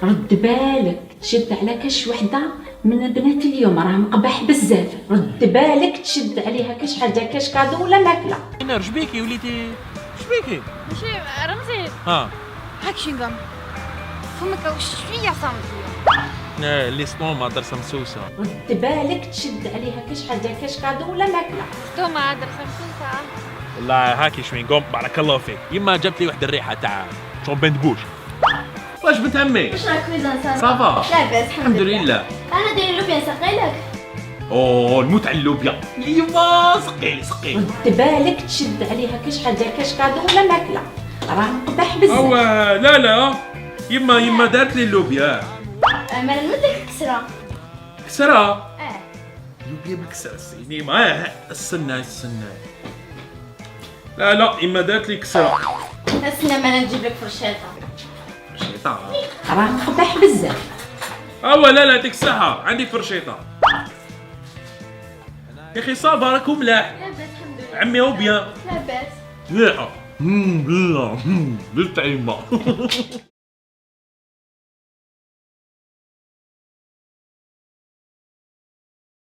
رد بالك تشد على كاش وحده من بنات اليوم راه مقبح بزاف. رد بالك تشد عليها كاش حاجه، كاش كادو ولا ماكله. انا رجبيكي وليتي رجبيكي ماشي رمزي ها هاك شنقم فمك شويه صامتيه اللي سطومه درسه مسوسه. رد بالك تشد عليها كاش حاجه، كاش كادو ولا ماكله. توما درسه مسوسه والله هاكي شوي قوم بارك الله فيك. يما جابت لي واحد الريحه تاع شومبين بوش. واش بنت عمي؟ واش راك كويزان صافا؟ صافا لاباس الحمد لله. انا داير اللوبيا نسقيلك. اوه الموت على اللوبيا. يما سقيلي سقيلي. رد بالك تشد عليها كاش حاجه، كاش كادو ولا ماكله، راه مقبح بزاف. او لا يما دارت لي اللوبيا ما نمدك كسره. كسرة. اللوبيا بالكسرة سيدي ما استنى. لا يما دارت لي كسرة. استنى ما نجيب لك فرشاطه. فرشيطة. راه مقبح بزاف. لا يعطيك الصحة عندي فرشيطة. يا اخي صافا راكو ملاح. لاباس الحمد لله. عمي هو بيان. لاباس. لا بلا بالتعيمة.